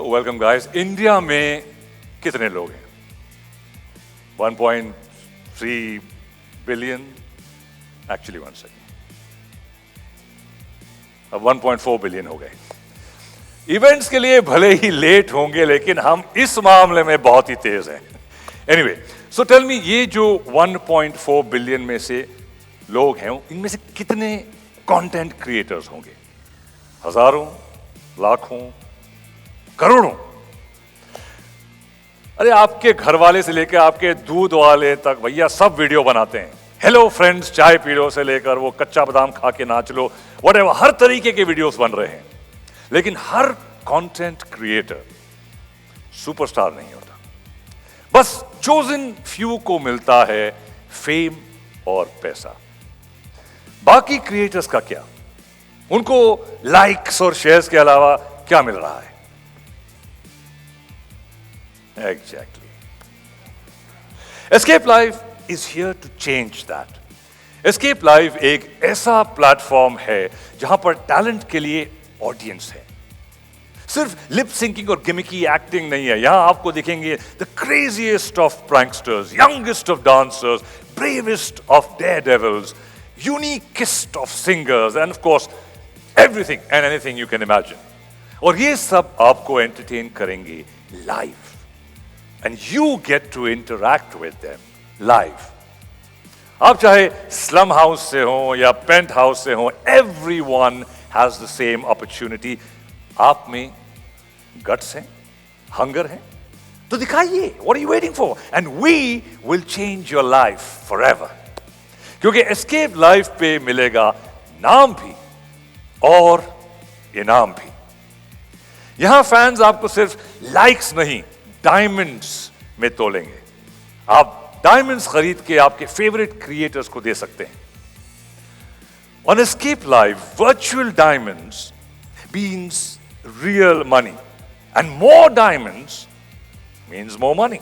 Welcome guys. India में कितने लोग हैं? 1.3 बिलियन। एक्चुअली 1 सेकंड, अब 1.4 बिलियन हो गए। इवेंट्स के लिए भले ही लेट होंगे, लेकिन हम इस मामले में बहुत ही तेज हैं। एनीवे, सो टेल मी, ये जो 1.4 बिलियन में से लोग हैं, इनमें से कितने कंटेंट क्रिएटर्स होंगे? हजारों, लाखों, करोड़ों? अरे आपके घर वाले से लेकर आपके दूध वाले तक भैया सब वीडियो बनाते हैं। हेलो फ्रेंड्स, चाय पी लो से लेकर वो कच्चा बादाम खा के नाच लो, व्हाटएवर, हर तरीके के वीडियोस बन रहे हैं। लेकिन हर कंटेंट क्रिएटर सुपरस्टार नहीं होता। बस चोजन फ्यू को मिलता है फेम और पैसा। बाकी क्रिएटर्स का क्या? उनको लाइक्स और शेयर्स के अलावा क्या मिल रहा है? Exactly. Escape Live is here to change that. Escape Live एक ऐसा प्लेटफॉर्म है जहां पर टैलेंट के लिए ऑडियंस है। सिर्फ लिप सिंकिंग और गिमिकी एक्टिंग नहीं है। यहां आपको दिखेंगे the craziest of pranksters, youngest of dancers, bravest of daredevils, uniquest of singers and of course everything and anything you can imagine. और ये सब आपको एंटरटेन करेंगे live, and you get to interact with them live. आप चाहे slum house से हो या पेंट हाउस से हो, everyone has the same opportunity. आप में गट्स हैं, हंगर है, तो दिखाइए। What are you waiting for? And we will change your life forever. क्योंकि एस्केप लाइफ पे मिलेगा नाम भी और इनाम भी। यहां फैंस आपको सिर्फ लाइक्स नहीं, डायमंड्स में तोलेंगे। आप डायमंड्स खरीद के आपके फेवरेट क्रिएटर्स को दे सकते हैं। On escape live, virtual diamonds means real money, and more diamonds means more money.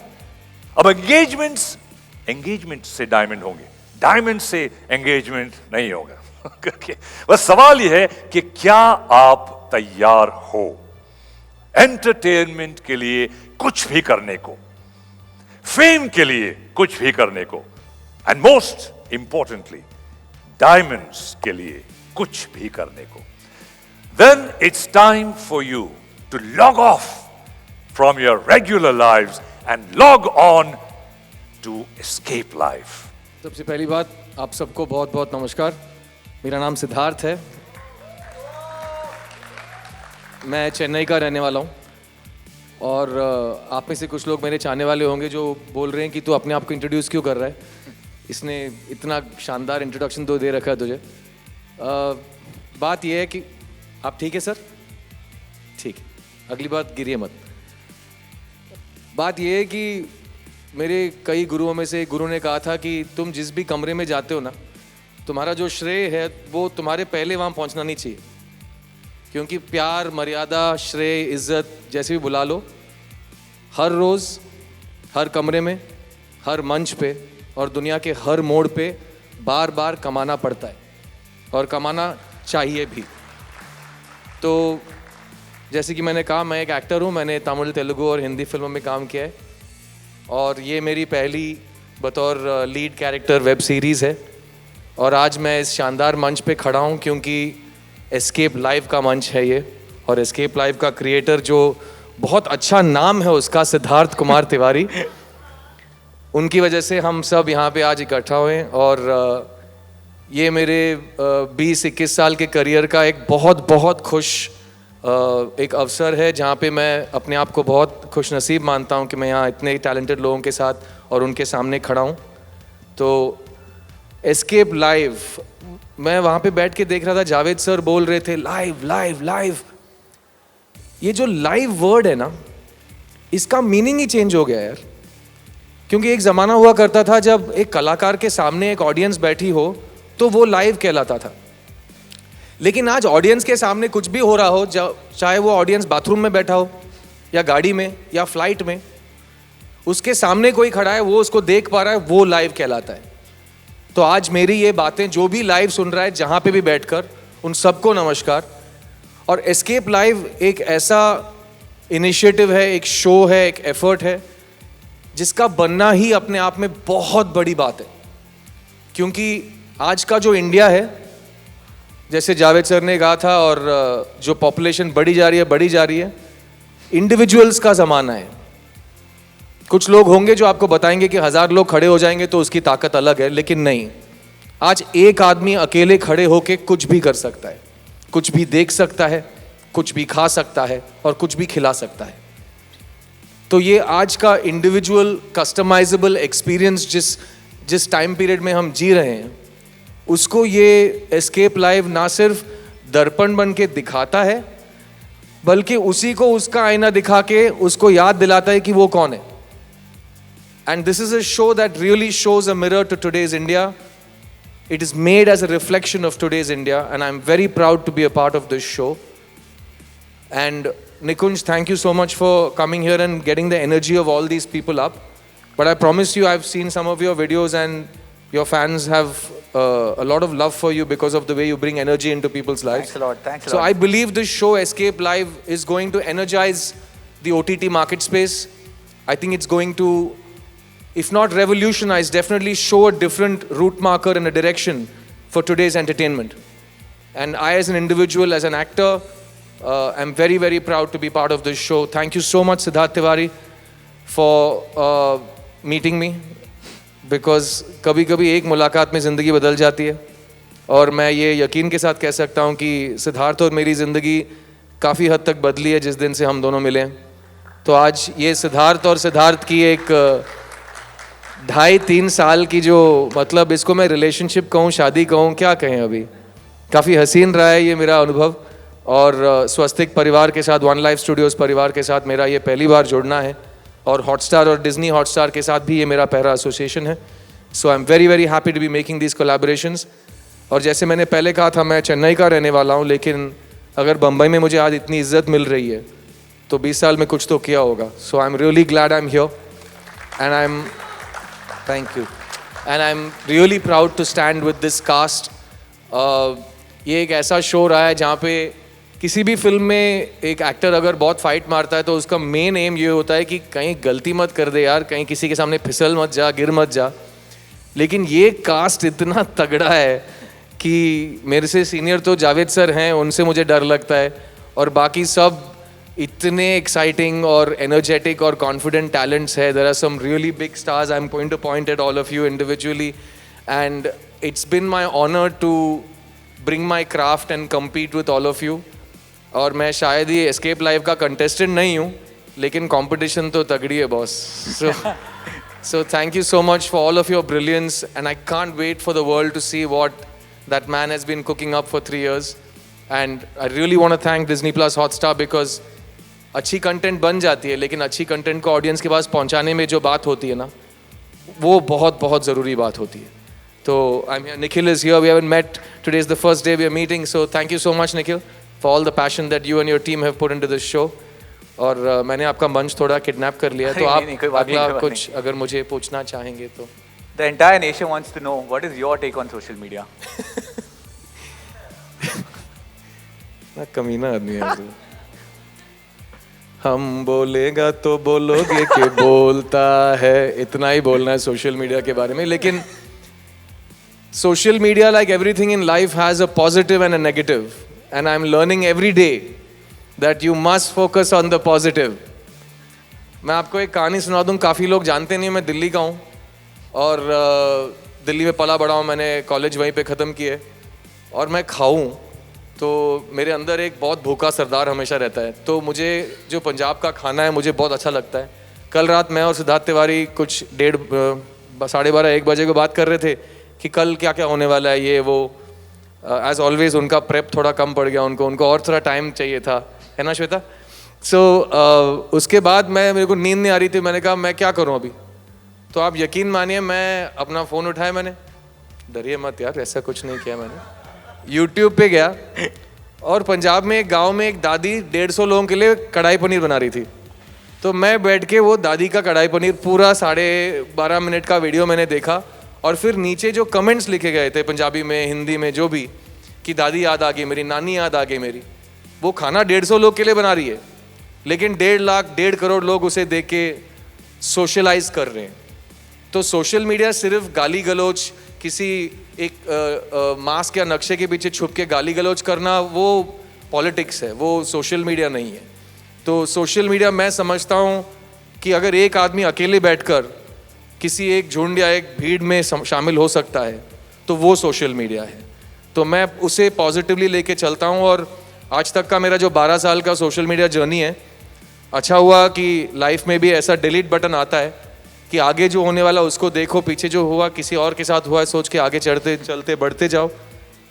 अब engagement से डायमंड होंगे, डायमंड से एंगेजमेंट नहीं होगा। बस सवाल यह है कि क्या आप तैयार हो एंटरटेनमेंट के लिए कुछ भी करने को, फेम के लिए कुछ भी करने को, एंड मोस्ट इंपॉर्टेंटली डायमंड्स के लिए कुछ भी करने को? Then it's time for you to log off from your regular lives and log on to Escape Live. सबसे पहली बात, आप सबको बहुत बहुत नमस्कार। मेरा नाम सिद्धार्थ है, मैं चेन्नई का रहने वाला हूँ। और आप में से कुछ लोग मेरे चाहने वाले होंगे जो बोल रहे हैं कि तू अपने आप को इंट्रोड्यूस क्यों कर रहा है, इसने इतना शानदार इंट्रोडक्शन तो दे रखा है तुझे। बात यह है कि आप ठीक है सर? ठीक है, अगली बात गिरिए मत। बात यह है कि मेरे कई गुरुओं में से एक गुरु ने कहा था कि तुम जिस भी कमरे में जाते हो ना, तुम्हारा जो श्रेय है वो तुम्हारे पहले वहाँ पहुँचना नहीं चाहिए। क्योंकि प्यार, मर्यादा, श्रेय, इज्जत जैसे भी बुला लो, हर रोज़, हर कमरे में, हर मंच पे और दुनिया के हर मोड़ पे बार बार कमाना पड़ता है और कमाना चाहिए भी। तो जैसे कि मैंने कहा, मैं एक एक्टर हूँ। मैंने तमिल, तेलुगु और हिंदी फिल्मों में काम किया है और ये मेरी पहली बतौर लीड कैरेक्टर वेब सीरीज़ है। और आज मैं इस शानदार मंच पे खड़ा हूँ क्योंकि एस्केप लाइव का मंच है ये। और एस्केप लाइव का क्रिएटर, जो बहुत अच्छा नाम है उसका, सिद्धार्थ कुमार तिवारी, उनकी वजह से हम सब यहाँ पे आज इकट्ठा हुए। और ये मेरे 20-21 साल के करियर का एक बहुत बहुत खुश एक अवसर है, जहाँ पे मैं अपने आप को बहुत खुशनसीब मानता हूँ कि मैं यहाँ इतने टैलेंटेड लोगों के साथ और उनके सामने खड़ा हूँ। तो एस्केप लाइव, मैं वहाँ पे बैठ के देख रहा था, जावेद सर बोल रहे थे लाइव लाइव लाइव। ये जो लाइव वर्ड है ना, इसका मीनिंग ही चेंज हो गया यार। क्योंकि एक ज़माना हुआ करता था जब एक कलाकार के सामने एक ऑडियंस बैठी हो तो वो लाइव कहलाता था। लेकिन आज ऑडियंस के सामने कुछ भी हो रहा हो, चाहे वो ऑडियंस बाथरूम में बैठा हो या गाड़ी में या फ्लाइट में, उसके सामने कोई खड़ा है, वो उसको देख पा रहा है, वो लाइव कहलाता है। तो आज मेरी ये बातें, जो भी लाइव सुन रहा है जहाँ पे भी बैठकर, उन सबको नमस्कार। और एस्केप लाइव एक ऐसा इनिशिएटिव है, एक शो है, एक एफर्ट है, जिसका बनना ही अपने आप में बहुत बड़ी बात है। क्योंकि आज का जो इंडिया है, जैसे जावेद सर ने कहा था, और जो पॉपुलेशन बढ़ी जा रही है, इंडिविजुअल्स का ज़माना है। कुछ लोग होंगे जो आपको बताएंगे कि 1000 लोग खड़े हो जाएंगे तो उसकी ताकत अलग है, लेकिन नहीं, आज एक आदमी अकेले खड़े होके कुछ भी कर सकता है, कुछ भी देख सकता है, कुछ भी खा सकता है और कुछ भी खिला सकता है। तो ये आज का इंडिविजुअल कस्टमाइजेबल एक्सपीरियंस जिस टाइम पीरियड में हम जी रहे हैं, उसको ये एस्केप लाइव ना सिर्फ दर्पण बन के दिखाता है, बल्कि उसी को उसका आईना दिखा के उसको याद दिलाता है कि वो कौन है। And this is a show that really shows a mirror to today's India. It is made as a reflection of today's India, and I'm very proud to be a part of this show. And Nikunj, thank you so much for coming here and getting the energy of all these people up. But I promise you, I've seen some of your videos and your fans have a lot of love for you because of the way you bring energy into people's lives. Thanks a lot. Thanks a So lot. I believe this show, Escape Live, is going to energize the OTT market space. I think it's going to, if not revolutionize, definitely show a different route marker and a direction for today's entertainment. And I, as an individual, as an actor, am very, very proud to be part of this show. Thank you so much, Siddharth Tiwari, for meeting me. Because कभी-कभी एक मुलाकात में ज़िंदगी बदल जाती है, और मैं ये यकीन के साथ कह सकता हूँ कि सिद्धार्थ और मेरी ज़िंदगी काफ़ी हद तक बदली है जिस दिन से हम दोनों मिले हैं। तो आज ये सिद्धार्थ और सिद्धार्थ की एक 2.5-3 साल की जो, मतलब इसको मैं रिलेशनशिप कहूँ, शादी कहूँ, क्या कहें, अभी काफ़ी हसीन रहा है ये मेरा अनुभव। और स्वस्तिक परिवार के साथ, वन लाइफ स्टूडियोज़ परिवार के साथ मेरा ये पहली बार जुड़ना है, और हॉटस्टार और डिज्नी हॉटस्टार के साथ भी ये मेरा पहला एसोसिएशन है। So I am very very happy to be making this collaborations. और जैसे मैंने पहले कहा था, मैं चेन्नई का रहने वाला हूँ, लेकिन अगर बम्बई में मुझे आज इतनी इज्जत मिल रही है तो 20 साल में कुछ तो किया होगा। So I am really glad I am here, and I am, thank you, and I am really proud to stand with this cast. ये एक ऐसा शो रहा है जहाँ पे किसी भी फिल्म में एक एक्टर अगर बहुत फाइट मारता है तो उसका मेन एम ये होता है कि कहीं गलती मत कर दे यार, कहीं किसी के सामने फिसल मत जा, गिर मत जा। लेकिन ये कास्ट इतना तगड़ा है कि मेरे से सीनियर तो जावेद सर हैं, उनसे मुझे डर लगता है, और बाकी सब इतने एक्साइटिंग और एनर्जेटिक और कॉन्फिडेंट टैलेंट्स है। There are some really big stars, I am going to point at all of you individually, and it's been my honour to bring my craft and compete with all of you. और मैं शायद ये escape live का contestant नहीं हूँ, लेकिन competition तो तगड़ी है boss. So thank you so much for all of your brilliance, and I can't wait for the world to see what that man has been cooking up for 3 years. And I really want to thank Disney Plus Hotstar, because अच्छी content बन जाती है, लेकिन अच्छी content को audience के पास पहुंचाने में जो बात होती है ना, वो बहुत बहुत ज़रूरी बात होती है। तो I'm here, Nikhil is here, we haven't met, today is the first day we are meeting, so thank you so much Nikhil for all the passion that you and your team have put into this show. और मैंने आपका मंच थोड़ा kidnap कर लिया है, तो आप अगला कुछ अगर मुझे पूछना चाहेंगे तो। The entire nation wants to know what is your take on social media. ना कमीना आदमी है तू। हम बोलेगा तो बोलोगे कि बोलता है, इतना ही बोलना है सोशल मीडिया के बारे में। लेकिन social media, like everything in life, has a positive and a negative, and I'm learning every day that you must focus on the positive. मैं आपको एक कहानी सुना दूँ, काफ़ी लोग जानते नहीं, मैं दिल्ली का हूँ और दिल्ली में पला बड़ा हूँ, मैंने कॉलेज वहीं पे ख़त्म किए। और मैं खाऊं तो मेरे अंदर एक बहुत भूखा सरदार हमेशा रहता है, तो मुझे जो पंजाब का खाना है मुझे बहुत अच्छा लगता है। कल रात मैं और सिद्धार्थ तिवारी कुछ 12:30-1 बजे को बात कर रहे थे कि कल क्या क्या होने वाला है, ये वो। एज ऑलवेज उनका प्रेप थोड़ा कम पड़ गया, उनको और थोड़ा टाइम चाहिए था, है ना श्वेता? सो उसके बाद मेरे को नींद नहीं आ रही थी, मैंने कहा मैं क्या करूं अभी। तो आप यकीन मानिए, मैं अपना फ़ोन उठाया, मैंने, डरिए मत यार, ऐसा कुछ नहीं किया, मैंने यूट्यूब पे गया और पंजाब में एक गांव में एक दादी 150 लोगों के लिए कढ़ाई पनीर बना रही थी। तो मैं बैठ के वो दादी का कढ़ाई पनीर पूरा 12.5 मिनट का वीडियो मैंने देखा, और फिर नीचे जो कमेंट्स लिखे गए थे पंजाबी में, हिंदी में, जो भी, कि दादी याद आ गई मेरी, नानी याद आ गई मेरी। वो खाना 150 लोग के लिए बना रही है, लेकिन 1.5 लोग उसे देख के सोशलाइज कर रहे हैं। तो सोशल मीडिया सिर्फ गाली गलौज, किसी एक मास्क या नक्शे के पीछे छुप के गाली गलौज करना, वो पॉलिटिक्स है, वो सोशल मीडिया नहीं है। तो सोशल मीडिया मैं समझता हूँ कि अगर एक आदमी अकेले बैठकर किसी एक झुंड या एक भीड़ में शामिल हो सकता है तो वो सोशल मीडिया है। तो मैं उसे पॉजिटिवली लेके चलता हूँ। और आज तक का मेरा जो 12 साल का सोशल मीडिया जर्नी है, अच्छा हुआ कि लाइफ में भी ऐसा डिलीट बटन आता है कि आगे जो होने वाला उसको देखो, पीछे जो हुआ किसी और के साथ हुआ है सोच के आगे चलते बढ़ते जाओ।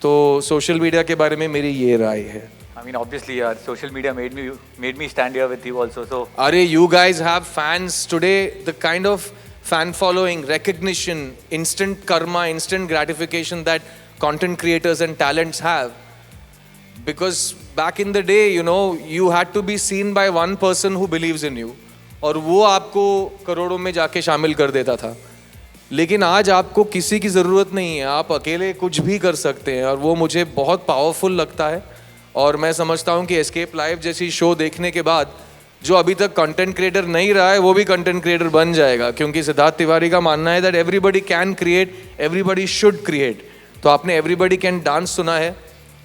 तो सोशल मीडिया के बारे में मेरी ये राय है। I mean, obviously, social media made me stand here with you also. So, Are you guys have fans today? The kind of fan following, recognition, instant karma, instant gratification that content creators and talents have. Because back in the day, you know, you had to be seen by one person who believes in you. और वो आपको करोड़ों में जाके शामिल कर देता था। लेकिन आज आपको किसी की ज़रूरत नहीं है, आप अकेले कुछ भी कर सकते हैं, और वो मुझे बहुत पावरफुल लगता है। और मैं समझता हूँ कि एस्केप लाइव जैसी शो देखने के बाद जो अभी तक कंटेंट क्रिएटर नहीं रहा है वो भी कंटेंट क्रिएटर बन जाएगा, क्योंकि सिद्धार्थ तिवारी का मानना है that everybody can create, everybody should create. तो आपने एवरीबडी कैन डांस सुना है,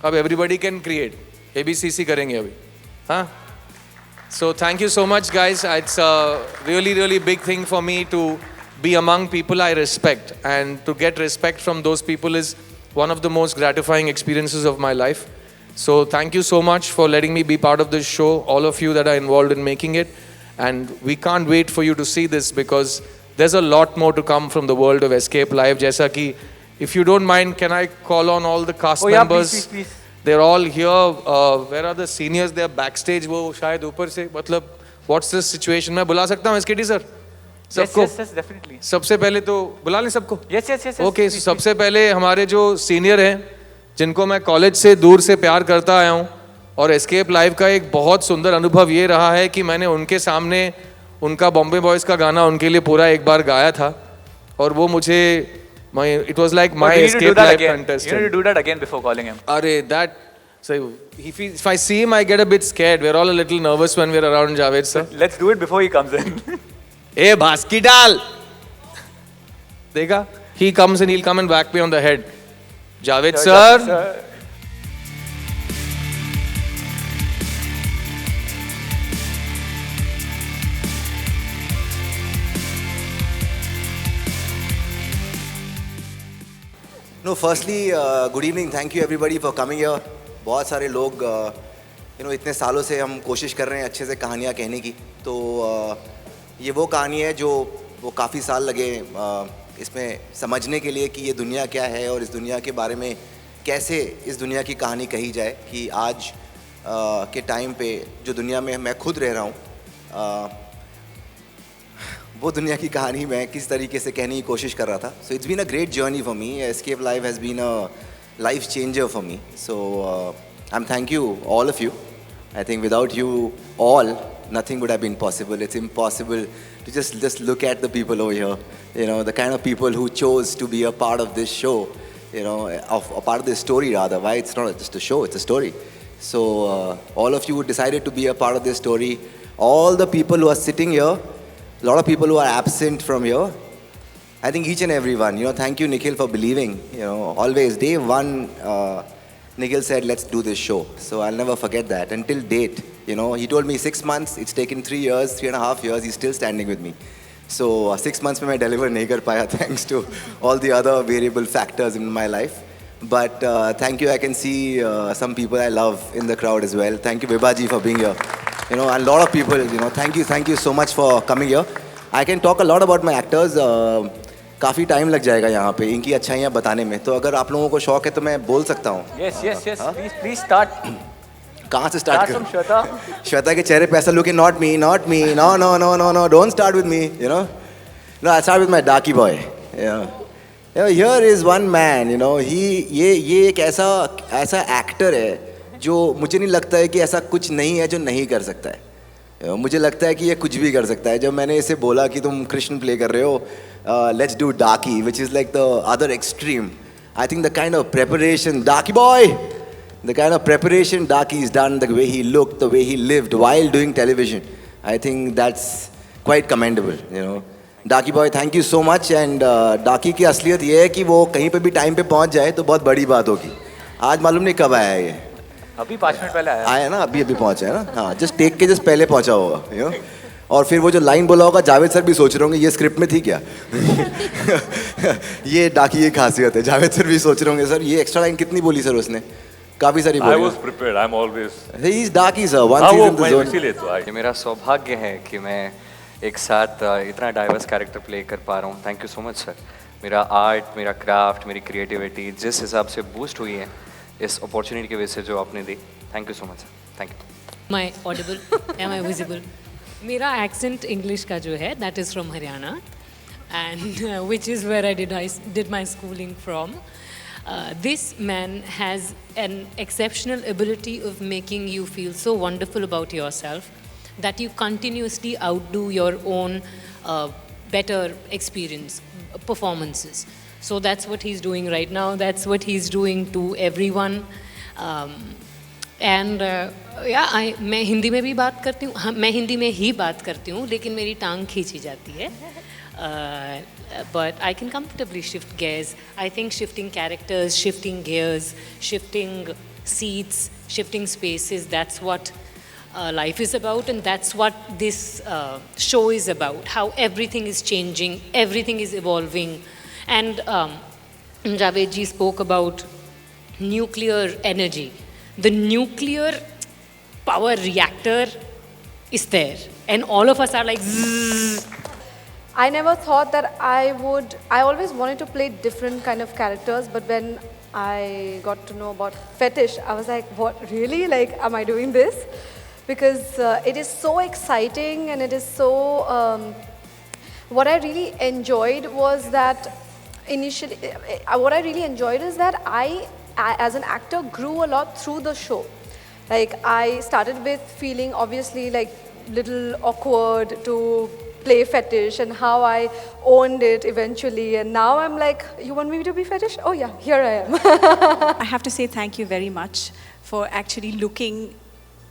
अब एवरीबडी कैन क्रिएट, ABCC करेंगे अभी। हाँ, so thank you so much guys. It's a really big thing for me to be among people I respect, and to get respect from those people is one of the most gratifying experiences of my life. So thank you so much for letting me be part of this show, all of you that are involved in making it, and we can't wait for you to see this because there's a lot more to come from the world of Escape Live. जैसा कि if you don't mind, can I call on all the cast members? Please. They're all here. Where are the seniors? They're backstage. वो शायद ऊपर से, मतलब what's the situation? मैं बुला सकता हूँ SKT सर सबको? Yes, definitely. सबसे पहले तो बुला लें सबको? Yes. Okay, सबसे पहले हमारे जो सीनियर हैं, जिनको मैं कॉलेज से दूर से प्यार करता आया हूँ, और एस्केप लाइव का एक बहुत सुंदर अनुभव ये रहा है कि मैंने उनके सामने उनका बॉम्बे बॉयज़ का गाना उनके लिए पूरा एक बार गाया था, और वो मुझे it was like my escape live contestant. You need to do that again before calling him. So if I see him, I get a bit scared. We're all a little nervous when we're around Javed sir. Let's do it before he comes in. Hey, basket dal. Dekha? He comes and he'll come and whack me on the head. Javed sir. No, firstly, good evening. Thank you everybody for coming here. बहुत सारे लोग इतने सालों से हम कोशिश कर रहे हैं अच्छे से कहानियाँ कहने की, तो ये वो कहानी है जो वो काफ़ी साल लगे इसमें समझने के लिए कि ये दुनिया क्या है और इस दुनिया के बारे में कैसे इस दुनिया की कहानी कही जाए कि आज के टाइम पे जो दुनिया में मैं खुद रह रहा हूँ वो दुनिया की कहानी मैं किस तरीके से कहने की कोशिश कर रहा था. So it's been a great journey for me. Escape Live has been a life changer for me. So I am thank you all of you. I think without you all, nothing would have been possible. It's impossible to just look at the people over here. The kind of people who chose to be a part of this show, of a part of this story rather. Why? It's not just a show, it's a story. So all of you who decided to be a part of this story, all the people who are sitting here, a lot of people who are absent from here, I think each and every one, thank you Nikhil for believing, always day one, Nikhil said, let's do this show. So I'll never forget that. Until date, he told me 6 months, it's taken 3 years, 3.5 years, he's still standing with me. So 6 months mein main deliver nahi kar paya thanks to all the other variable factors in my life. But thank you, I can see some people I love in the crowd as well. Thank you Vibhaji for being here. And a lot of people, thank you so much for coming here. I can talk a lot about my actors. काफ़ी time लग जाएगा यहाँ पे इनकी अच्छाइयाँ बताने में, तो अगर आप लोगों को शौक है तो मैं बोल सकता हूँ. Yes. Please start. कहाँ से स्टार्ट करूँ? Shweta. श्वेता के चेहरे पे ऐसा लुक है, not me, no, don't start with me, No, I'll start with my darky boy. Here is one man, ये एक ऐसा एक्टर है जो मुझे नहीं लगता है कि ऐसा कुछ नहीं है जो नहीं कर सकता है. मुझे लगता है कि ये कुछ भी कर सकता है. जब मैंने इसे बोला कि तुम कृष्ण प्ले कर रहे हो, let's do Darky, which is like the other extreme. I think the kind of preparation, Darky boy, the kind of preparation Daki's done, the way he looked, the way he lived while doing television, I think that's quite commendable, you know. Daki boy, thank you so much. And Daki की असलियत ये है कि वो कहीं पे भी time पे पहुंच जाए तो बहुत बड़ी बात होगी. आज मालूम नहीं कब आया है ये. अभी 5 मिनट पहले आया आया ना, अभी पहुंचा है ना. हाँ, जस्ट टेक के जस्ट पहले पहुंचा होगा, you know. और फिर वो जो लाइन बोला होगा, जावेद सर भी सोच रहे होंगे ये स्क्रिप्ट में थी क्या. ये डाकी की खासियत है. जावेद सर भी सोच रहे होंगे सर ये एक्स्ट्रा लाइन कितनी बोली सर उसने. काफी सारी I बोली. was prepared. I'm always. He is Daki sir. Once हाँ he's वो in the मैं zone. इसीलिए तो आई. ये मेरा सौभाग्य है कि मैं एक साथ इतना डाइवर्स कैरेक्टर प्ले कर पा रहा हूँ. Thank you so much sir. मेरा आर्ट, मेरा क्राफ्ट, मेरी क्रिएटिविटी जिस हिसाब से बूस्ट हुई है इस अपॉर्चुनिटी की वजह से जो आपने दी. Thank you so much sir. Thank you. Am I audible? Am I visible? मेरा accent English का जो है that is from Haryana and which is where I did my schooling from. This man has an exceptional ability of making you feel so wonderful about yourself that you continuously outdo your own better experience performances. So that's what he's doing right now. That's what he's doing to everyone. And मैं हिंदी में भी बात करती हूँ. हाँ, मैं हिंदी में ही बात करती हूँ लेकिन मेरी टांग खींची जाती है. But I can comfortably shift gears. I think shifting characters, shifting gears, shifting seats, shifting spaces, that's what life is about, and that's what this show is about. How everything is changing, everything is evolving. And Javed ji spoke about nuclear energy. The nuclear power reactor is there, and all of us are like zzz. I never thought that I always wanted to play different kind of characters, but when I got to know about fetish, I was like, what, really? Like, am I doing this? Because it is so exciting, and it is so, what I really enjoyed was that initially, what I really enjoyed is that I, as an actor, grew a lot through the show. Like, I started with feeling obviously like little awkward to play fetish, and how I owned it eventually, and now I'm like, you want me to be fetish? Oh yeah, here I am. I have to say thank you very much for actually looking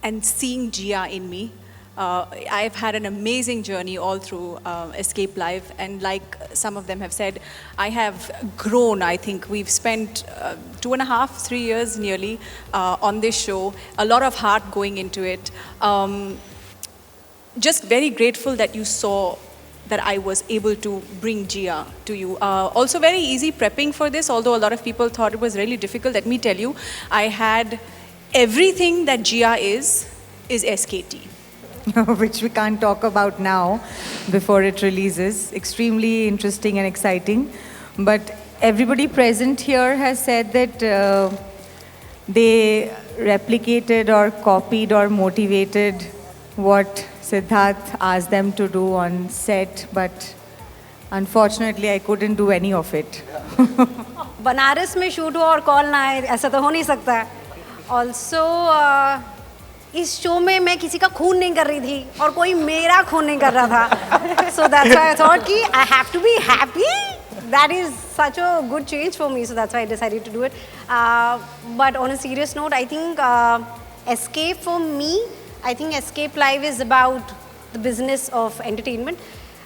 and seeing Jia in me. I've had an amazing journey all through Escape Live, and like some of them have said, I have grown. I think we've spent 2.5, 3 years nearly on this show, a lot of heart going into it. Just very grateful that you saw that I was able to bring Jia to you. Also very easy prepping for this, although a lot of people thought it was really difficult. Let me tell you, I had everything that Jia is SKT. Which we can't talk about now before it releases. Extremely interesting and exciting. But everybody present here has said that they replicated or copied or motivated what Siddharth asked them to do on set, but unfortunately I couldn't do any of it. Banaras में shoot हुआ और call ना आए, ऐसा तो हो नहीं सकता है. ऑल्सो इस शो में मैं किसी का खून नहीं कर रही थी और कोई मेरा खून नहीं कर रहा था. So that's why I thought कि I have to be happy. That is such a good change for me, so that's why I decided to do it. But on a serious note, I think Escape for me, I think Escape Live is about the business of entertainment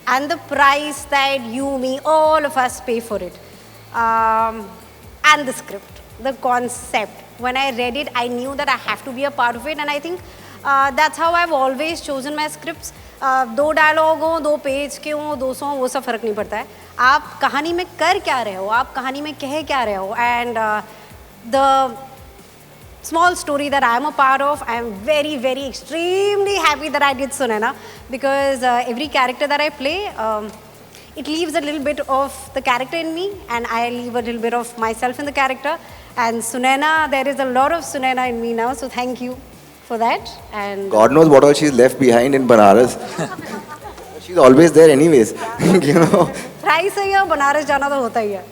and the price that you, me, all of us pay for it. And the script, the concept. When I read it, I knew that I have to be a part of it, and I think that's how I've always chosen my scripts. 2 dialogue हो, 2 page के हों, 200 हो, वो सब फर्क नहीं पड़ता है. आप कहानी में कर क्या रहे हो, आप कहानी में कह क्या रहे हो. And the small story that I am a part of, I am very, very extremely happy that I did Sunaina, because every character that I play, it leaves a little bit of the character in me, and I leave a little bit of myself in the character. And Sunaina, there is a lot of Sunaina in me now, so thank you for that. And God knows what all she's left behind in Banaras. She's always there anyways, you know. thrice a year Banaras जाना तो होता ही है.